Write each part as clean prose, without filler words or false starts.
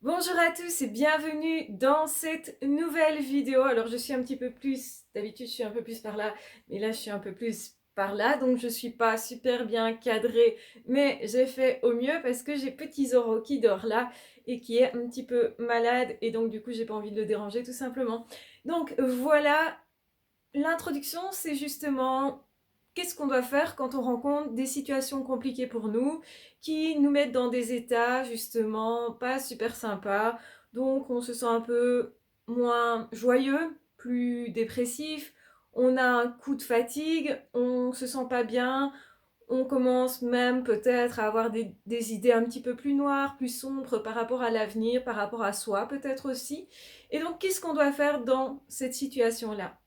Bonjour à tous et bienvenue dans cette nouvelle vidéo. Alors je suis un petit peu plus, d'habitude je suis un peu plus par là, mais là je suis un peu plus par là, donc je suis pas super bien cadrée, mais j'ai fait au mieux parce que j'ai petit Zoro qui dort là et qui est un petit peu malade et donc du coup j'ai pas envie de le déranger tout simplement. Donc voilà, l'introduction c'est justement qu'est-ce qu'on doit faire quand on rencontre des situations compliquées pour nous, qui nous mettent dans des états justement pas super sympas, donc on se sent un peu moins joyeux, plus dépressif, on a un coup de fatigue, on se sent pas bien, on commence même peut-être à avoir des idées un petit peu plus noires, plus sombres par rapport à l'avenir, par rapport à soi peut-être aussi. Et donc qu'est-ce qu'on doit faire dans cette situation-là?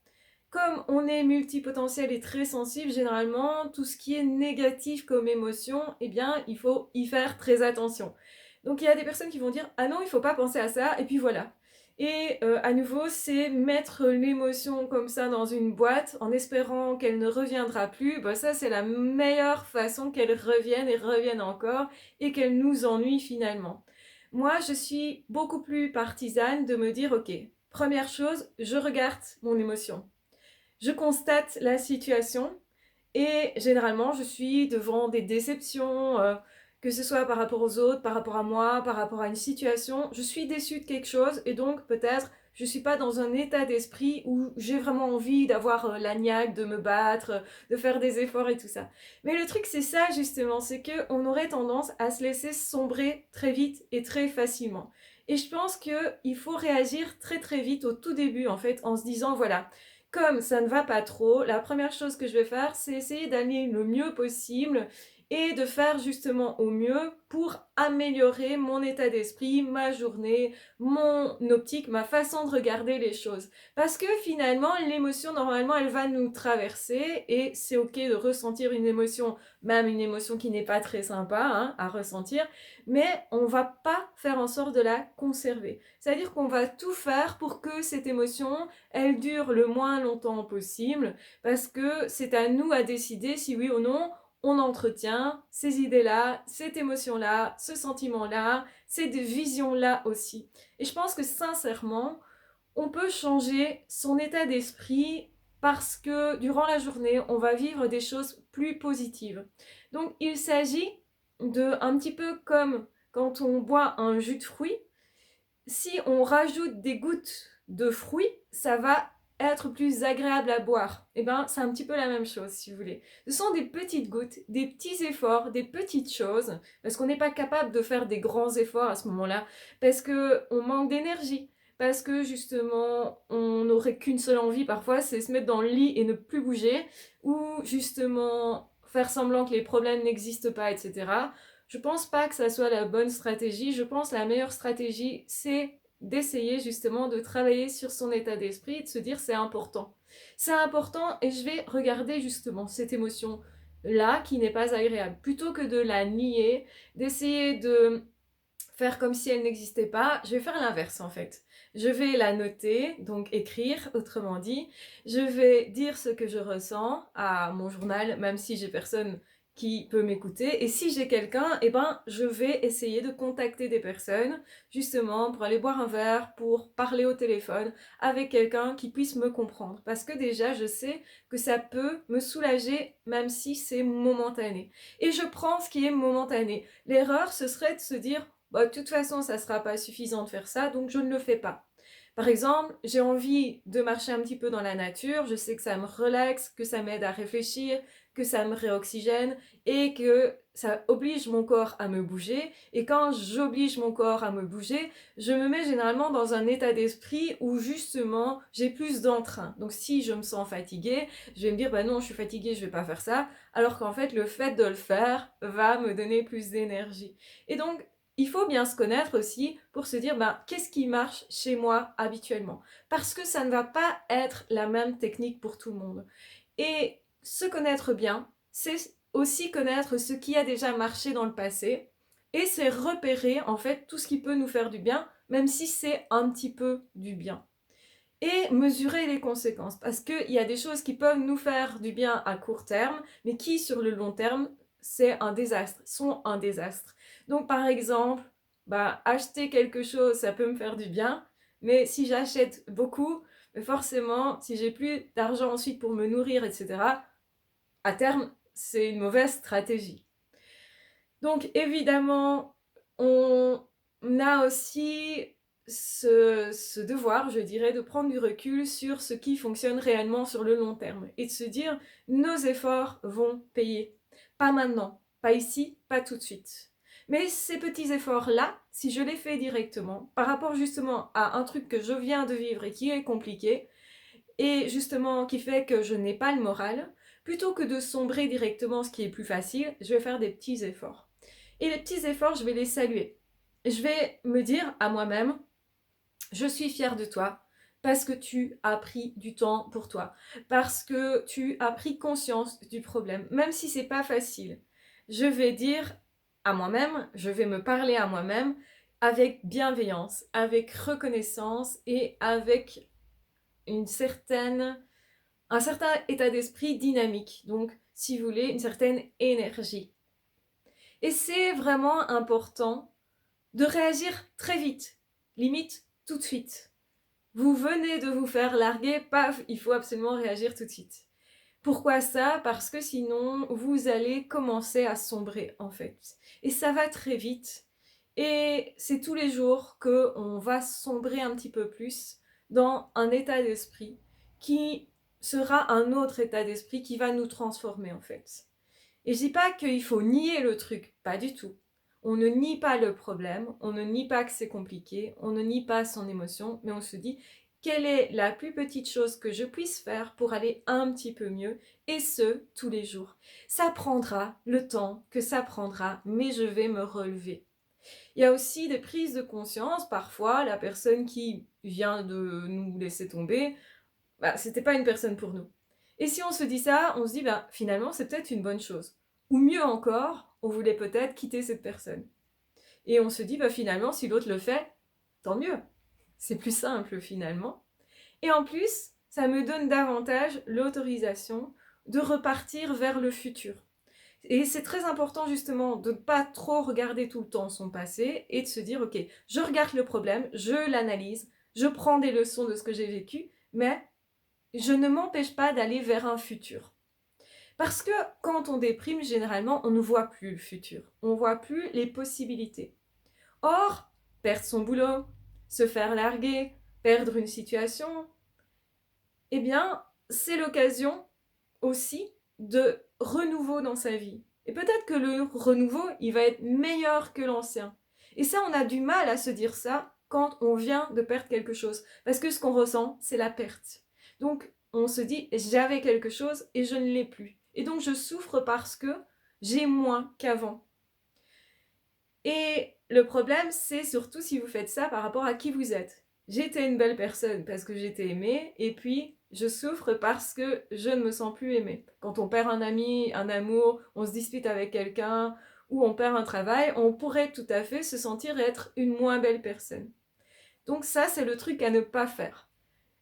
Comme on est multipotentiel et très sensible, généralement, tout ce qui est négatif comme émotion, eh bien, il faut y faire très attention. Donc, il y a des personnes qui vont dire « Ah non, il ne faut pas penser à ça », et puis voilà. Et à nouveau, c'est mettre l'émotion comme ça dans une boîte en espérant qu'elle ne reviendra plus. Bah, ça, c'est la meilleure façon qu'elle revienne et revienne encore et qu'elle nous ennuie finalement. Moi, je suis beaucoup plus partisane de me dire « Ok, première chose, je regarde mon émotion. Je constate la situation et généralement je suis devant des déceptions, que ce soit par rapport aux autres, par rapport à moi, par rapport à une situation. Je suis déçue de quelque chose et donc peut-être je ne suis pas dans un état d'esprit où j'ai vraiment envie d'avoir la niaque, de me battre, de faire des efforts et tout ça. Mais le truc c'est ça justement, c'est qu'on aurait tendance à se laisser sombrer très vite et très facilement. Et je pense qu'il faut réagir très très vite au tout début en fait en se disant voilà, comme ça ne va pas trop, la première chose que je vais faire, c'est essayer d'aller le mieux possible et de faire justement au mieux pour améliorer mon état d'esprit, ma journée, mon optique, ma façon de regarder les choses. Parce que finalement, l'émotion, normalement, elle va nous traverser et c'est ok de ressentir une émotion, même une émotion qui n'est pas très sympa hein, à ressentir, mais on va pas faire en sorte de la conserver. C'est-à-dire qu'on va tout faire pour que cette émotion, elle dure le moins longtemps possible, parce que c'est à nous à décider si oui ou non on entretient ces idées-là, cette émotion-là, ce sentiment-là, cette vision-là aussi. Et je pense que sincèrement, on peut changer son état d'esprit parce que durant la journée, on va vivre des choses plus positives. Donc il s'agit de un petit peu comme quand on boit un jus de fruits, si on rajoute des gouttes de fruits, ça va être plus agréable à boire. Et ben, c'est un petit peu la même chose, si vous voulez. Ce sont des petites gouttes, des petits efforts, des petites choses, parce qu'on n'est pas capable de faire des grands efforts à ce moment-là, parce qu'on manque d'énergie, parce que justement, on n'aurait qu'une seule envie parfois, c'est se mettre dans le lit et ne plus bouger, ou justement faire semblant que les problèmes n'existent pas, etc. Je pense pas que ça soit la bonne stratégie. Je pense que la meilleure stratégie, c'est d'essayer justement de travailler sur son état d'esprit et de se dire c'est important. C'est important et je vais regarder justement cette émotion là qui n'est pas agréable. Plutôt que de la nier, d'essayer de faire comme si elle n'existait pas, je vais faire l'inverse en fait. Je vais la noter, donc écrire, autrement dit. Je vais dire ce que je ressens à mon journal, même si j'ai personne qui peut m'écouter. Et si j'ai quelqu'un, eh ben, je vais essayer de contacter des personnes, justement, pour aller boire un verre, pour parler au téléphone avec quelqu'un qui puisse me comprendre. Parce que déjà, je sais que ça peut me soulager, même si c'est momentané. Et je prends ce qui est momentané. L'erreur, ce serait de se dire, bah, de toute façon, ça ne sera pas suffisant de faire ça, donc je ne le fais pas. Par exemple, j'ai envie de marcher un petit peu dans la nature, je sais que ça me relaxe, que ça m'aide à réfléchir, que ça me réoxygène et que ça oblige mon corps à me bouger. Et quand j'oblige mon corps à me bouger, je me mets généralement dans un état d'esprit où justement j'ai plus d'entrain. Donc si je me sens fatiguée, je vais me dire bah non, je suis fatiguée, je vais pas faire ça, alors qu'en fait le fait de le faire va me donner plus d'énergie. Et donc il faut bien se connaître aussi pour se dire ben, qu'est-ce qui marche chez moi habituellement. Parce que ça ne va pas être la même technique pour tout le monde. Et se connaître bien, c'est aussi connaître ce qui a déjà marché dans le passé et c'est repérer en fait tout ce qui peut nous faire du bien, même si c'est un petit peu du bien. Et mesurer les conséquences, parce qu'il y a des choses qui peuvent nous faire du bien à court terme, mais qui sur le long terme, c'est un désastre, sont un désastre. Donc par exemple, bah, acheter quelque chose, ça peut me faire du bien, mais si j'achète beaucoup, forcément, si j'ai plus d'argent ensuite pour me nourrir, etc., à terme, c'est une mauvaise stratégie. Donc évidemment, on a aussi ce devoir, je dirais, de prendre du recul sur ce qui fonctionne réellement sur le long terme et de se dire, nos efforts vont payer. Pas maintenant, pas ici, pas tout de suite. Mais ces petits efforts-là, si je les fais directement, par rapport justement à un truc que je viens de vivre et qui est compliqué, et justement qui fait que je n'ai pas le moral, plutôt que de sombrer directement, ce qui est plus facile, je vais faire des petits efforts. Et les petits efforts, je vais les saluer. Je vais me dire à moi-même, je suis fière de toi parce que tu as pris du temps pour toi, parce que tu as pris conscience du problème, même si c'est pas facile. Je vais dire à moi-même, je vais me parler à moi-même avec bienveillance, avec reconnaissance et avec un certain état d'esprit dynamique. Donc, si vous voulez, une certaine énergie. Et c'est vraiment important de réagir très vite, limite tout de suite. Vous venez de vous faire larguer, paf, il faut absolument réagir tout de suite. Pourquoi ça? Parce que sinon, vous allez commencer à sombrer, en fait. Et ça va très vite. Et c'est tous les jours qu'on va sombrer un petit peu plus dans un état d'esprit qui sera un autre état d'esprit qui va nous transformer, en fait. Et je dis pas qu'il faut nier le truc, pas du tout. On ne nie pas le problème, on ne nie pas que c'est compliqué, on ne nie pas son émotion, mais on se dit quelle est la plus petite chose que je puisse faire pour aller un petit peu mieux, et ce, tous les jours. Ça prendra le temps que ça prendra, mais je vais me relever. Il y a aussi des prises de conscience, parfois la personne qui vient de nous laisser tomber, bah, c'était pas une personne pour nous. Et si on se dit ça, on se dit, bah, finalement, c'est peut-être une bonne chose. Ou mieux encore, on voulait peut-être quitter cette personne. Et on se dit, bah, finalement, si l'autre le fait, tant mieux. C'est plus simple finalement. Et en plus, ça me donne davantage l'autorisation de repartir vers le futur. Et c'est très important justement de ne pas trop regarder tout le temps son passé et de se dire, ok, je regarde le problème, je l'analyse, je prends des leçons de ce que j'ai vécu, mais je ne m'empêche pas d'aller vers un futur. Parce que quand on déprime, généralement, on ne voit plus le futur. On ne voit plus les possibilités. Or, perdre son boulot, se faire larguer, perdre une situation, eh bien, c'est l'occasion aussi de renouveau dans sa vie. Et peut-être que le renouveau, il va être meilleur que l'ancien. Et ça, on a du mal à se dire ça quand on vient de perdre quelque chose. Parce que ce qu'on ressent, c'est la perte. Donc, on se dit, j'avais quelque chose et je ne l'ai plus. Et donc, je souffre parce que j'ai moins qu'avant. Et le problème, c'est surtout si vous faites ça par rapport à qui vous êtes. J'étais une belle personne parce que j'étais aimée, et puis je souffre parce que je ne me sens plus aimée. Quand on perd un ami, un amour, on se dispute avec quelqu'un, ou on perd un travail, on pourrait tout à fait se sentir être une moins belle personne. Donc ça, c'est le truc à ne pas faire.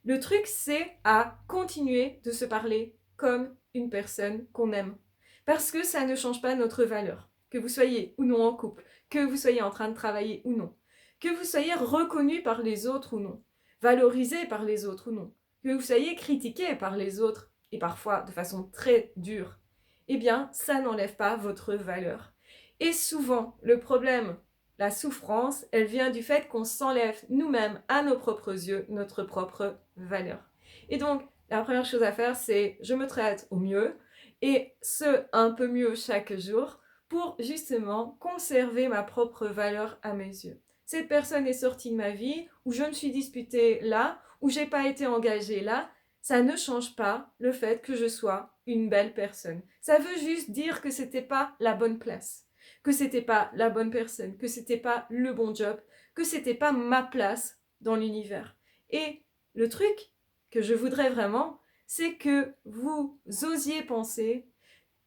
Le truc, c'est à continuer de se parler comme une personne qu'on aime. Parce que ça ne change pas notre valeur. Que vous soyez ou non en couple, que vous soyez en train de travailler ou non, que vous soyez reconnu par les autres ou non, valorisé par les autres ou non, que vous soyez critiqué par les autres, et parfois de façon très dure, eh bien, ça n'enlève pas votre valeur. Et souvent, le problème, la souffrance, elle vient du fait qu'on s'enlève nous-mêmes à nos propres yeux notre propre valeur. Et donc, la première chose à faire, c'est je me traite au mieux, et ce, un peu mieux chaque jour, pour justement conserver ma propre valeur à mes yeux. Cette personne est sortie de ma vie, ou je me suis disputée là, ou j'ai pas été engagée là, ça ne change pas le fait que je sois une belle personne. Ça veut juste dire que c'était pas la bonne place, que c'était pas la bonne personne, que c'était pas le bon job, que c'était pas ma place dans l'univers. Et le truc que je voudrais vraiment, c'est que vous osiez penser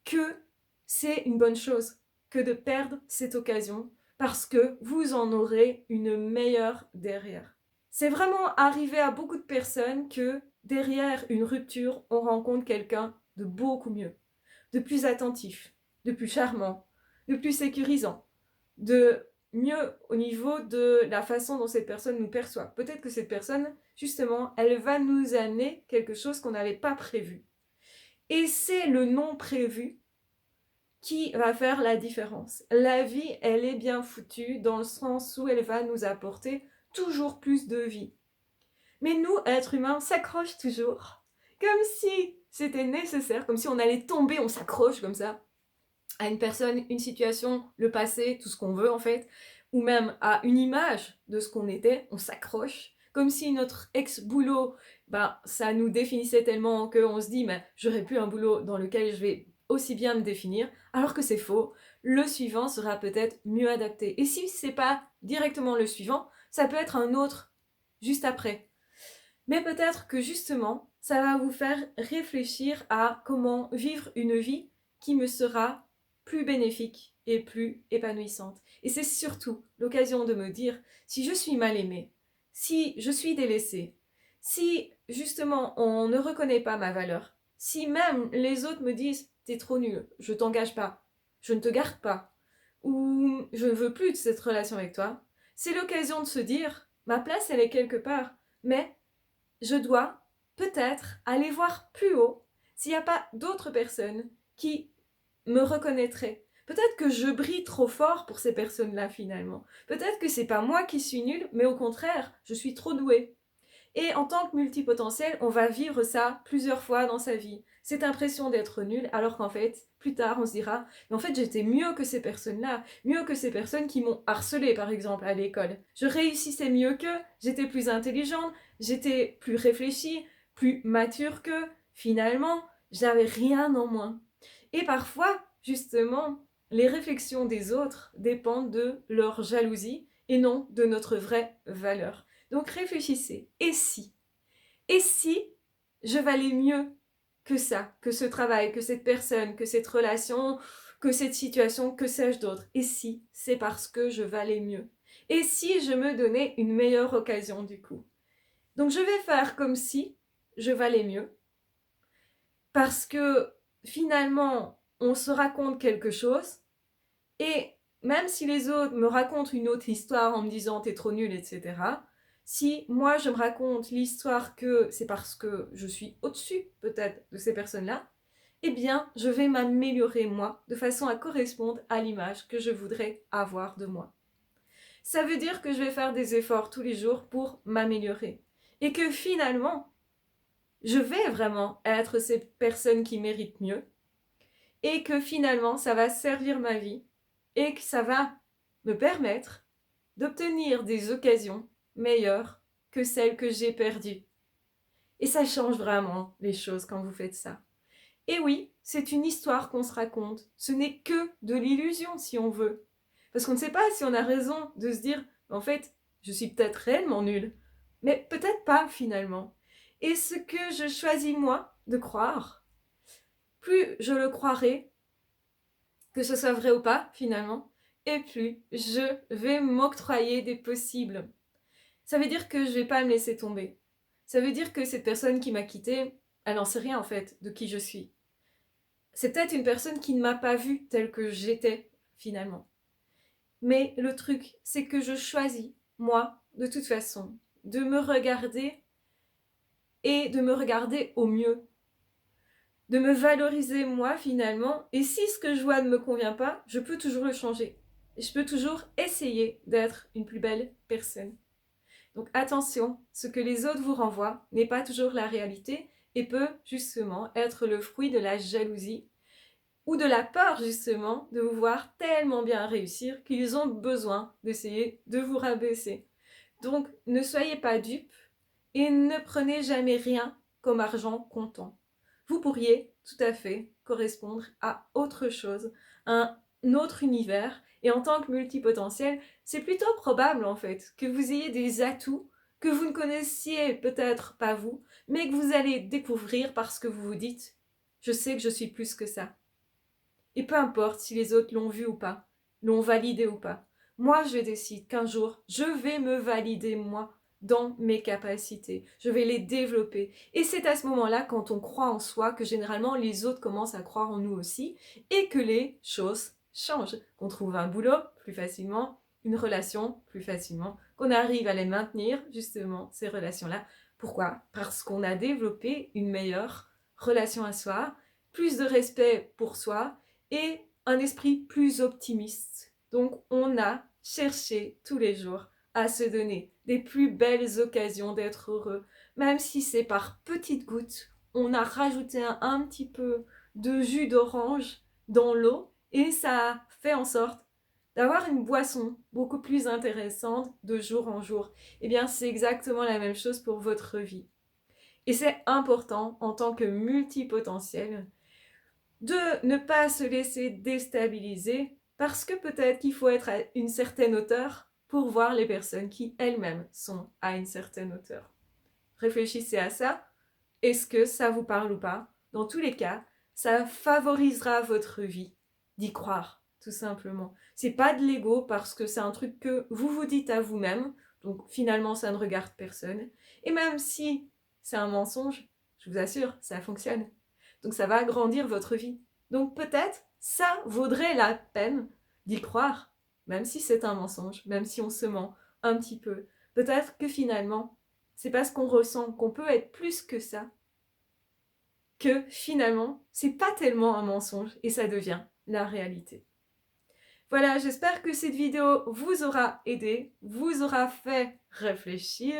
que c'est une bonne chose que de perdre cette occasion parce que vous en aurez une meilleure derrière. C'est vraiment arrivé à beaucoup de personnes que derrière une rupture, on rencontre quelqu'un de beaucoup mieux, de plus attentif, de plus charmant, de plus sécurisant, de mieux au niveau de la façon dont cette personne nous perçoit. Peut-être que cette personne, justement, elle va nous amener quelque chose qu'on n'avait pas prévu. Et c'est le non prévu qui va faire la différence. La vie, elle est bien foutue dans le sens où elle va nous apporter toujours plus de vie. Mais nous, êtres humains, on s'accroche toujours, comme si c'était nécessaire, comme si on allait tomber, on s'accroche comme ça à une personne, une situation, le passé, tout ce qu'on veut en fait, ou même à une image de ce qu'on était, on s'accroche, comme si notre ex-boulot, ça nous définissait tellement qu'on se dit, mais j'aurais plus un boulot dans lequel je vais aussi bien me définir, alors que c'est faux. Le suivant sera peut-être mieux adapté. Et si c'est pas directement le suivant, ça peut être un autre juste après. Mais peut-être que justement, ça va vous faire réfléchir à comment vivre une vie qui me sera plus bénéfique et plus épanouissante. Et c'est surtout l'occasion de me dire, si je suis mal aimée, si je suis délaissée, si justement on ne reconnaît pas ma valeur, si même les autres me disent, t'es trop nul, je t'engage pas, je ne te garde pas, ou je ne veux plus de cette relation avec toi, c'est l'occasion de se dire, ma place elle est quelque part, mais je dois peut-être aller voir plus haut s'il n'y a pas d'autres personnes qui me reconnaîtraient. Peut-être que je brille trop fort pour ces personnes-là finalement. Peut-être que c'est pas moi qui suis nulle, mais au contraire, je suis trop douée. Et en tant que multipotentiel, on va vivre ça plusieurs fois dans sa vie. Cette impression d'être nul, alors qu'en fait, plus tard, on se dira, mais en fait, j'étais mieux que ces personnes-là, mieux que ces personnes qui m'ont harcelé, par exemple, à l'école. Je réussissais mieux qu'eux, j'étais plus intelligente, j'étais plus réfléchie, plus mature qu'eux. Finalement, j'avais rien en moins. Et parfois, justement, les réflexions des autres dépendent de leur jalousie et non de notre vraie valeur. Donc réfléchissez. Et si? Et si je valais mieux que ça, que ce travail, que cette personne, que cette relation, que cette situation, que sais-je d'autre? Et si c'est parce que je valais mieux? Et si je me donnais une meilleure occasion du coup? Donc je vais faire comme si je valais mieux, parce que finalement on se raconte quelque chose, et même si les autres me racontent une autre histoire en me disant t'es trop nul, etc., si moi je me raconte l'histoire que c'est parce que je suis au-dessus peut-être de ces personnes-là, eh bien je vais m'améliorer moi de façon à correspondre à l'image que je voudrais avoir de moi. Ça veut dire que je vais faire des efforts tous les jours pour m'améliorer. Et que finalement, je vais vraiment être cette personne qui mérite mieux. Et que finalement, ça va servir ma vie. Et que ça va me permettre d'obtenir des occasions meilleures que celles que j'ai perdues. Et ça change vraiment les choses quand vous faites ça. Et oui, c'est une histoire qu'on se raconte. Ce n'est que de l'illusion si on veut. Parce qu'on ne sait pas si on a raison de se dire, en fait, je suis peut-être réellement nulle, mais peut-être pas finalement. Et ce que je choisis moi de croire, plus je le croirai, que ce soit vrai ou pas finalement, et plus je vais m'octroyer des possibles. Ça veut dire que je vais pas me laisser tomber. Ça veut dire que cette personne qui m'a quittée, elle n'en sait rien en fait de qui je suis. C'est peut-être une personne qui ne m'a pas vue telle que j'étais finalement. Mais le truc, c'est que je choisis, moi, de toute façon, de me regarder et de me regarder au mieux. De me valoriser moi finalement. Et si ce que je vois ne me convient pas, je peux toujours le changer. Je peux toujours essayer d'être une plus belle personne. Donc attention, ce que les autres vous renvoient n'est pas toujours la réalité et peut justement être le fruit de la jalousie ou de la peur justement de vous voir tellement bien réussir qu'ils ont besoin d'essayer de vous rabaisser. Donc ne soyez pas dupes et ne prenez jamais rien comme argent comptant. Vous pourriez tout à fait correspondre à autre chose, un autre univers, et en tant que multipotentiel, c'est plutôt probable en fait que vous ayez des atouts que vous ne connaissiez peut-être pas vous, mais que vous allez découvrir parce que vous vous dites « je sais que je suis plus que ça ». Et peu importe si les autres l'ont vu ou pas, l'ont validé ou pas. Moi, je décide qu'un jour, je vais me valider moi dans mes capacités. Je vais les développer. Et c'est à ce moment-là, quand on croit en soi, que généralement les autres commencent à croire en nous aussi et que les choses changent. Qu'on trouve un boulot plus facilement, une relation plus facilement, qu'on arrive à les maintenir, justement, ces relations-là. Pourquoi? Parce qu'on a développé une meilleure relation à soi, plus de respect pour soi et un esprit plus optimiste. Donc, on a cherché tous les jours à se donner des plus belles occasions d'être heureux, même si c'est par petites gouttes. On a rajouté un petit peu de jus d'orange dans l'eau et ça fait en sorte d'avoir une boisson beaucoup plus intéressante de jour en jour. Eh bien, c'est exactement la même chose pour votre vie. Et c'est important en tant que multipotentiel de ne pas se laisser déstabiliser parce que peut-être qu'il faut être à une certaine hauteur pour voir les personnes qui elles-mêmes sont à une certaine hauteur. Réfléchissez à ça. Est-ce que ça vous parle ou pas? Dans tous les cas, ça favorisera votre vie d'y croire, tout simplement. C'est pas de l'ego parce que c'est un truc que vous vous dites à vous-même, donc finalement ça ne regarde personne. Et même si c'est un mensonge, je vous assure, ça fonctionne. Donc ça va agrandir votre vie. Donc peut-être ça vaudrait la peine d'y croire, même si c'est un mensonge, même si on se ment un petit peu. Peut-être que finalement, c'est parce qu'on ressent qu'on peut être plus que ça, que finalement, c'est pas tellement un mensonge et ça devient la réalité. Voilà, j'espère que cette vidéo vous aura aidé, vous aura fait réfléchir.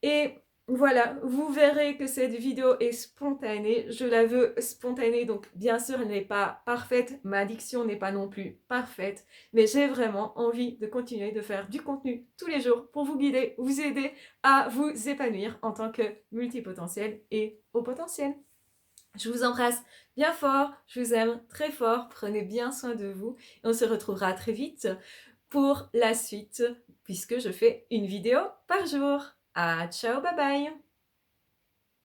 Et voilà, vous verrez que cette vidéo est spontanée. Je la veux spontanée, donc bien sûr, elle n'est pas parfaite. Ma diction n'est pas non plus parfaite. Mais j'ai vraiment envie de continuer de faire du contenu tous les jours pour vous guider, vous aider à vous épanouir en tant que multipotentiel et haut potentiel. Je vous embrasse bien fort, je vous aime très fort, prenez bien soin de vous et on se retrouvera très vite pour la suite puisque je fais une vidéo par jour. Ah, ciao, bye bye!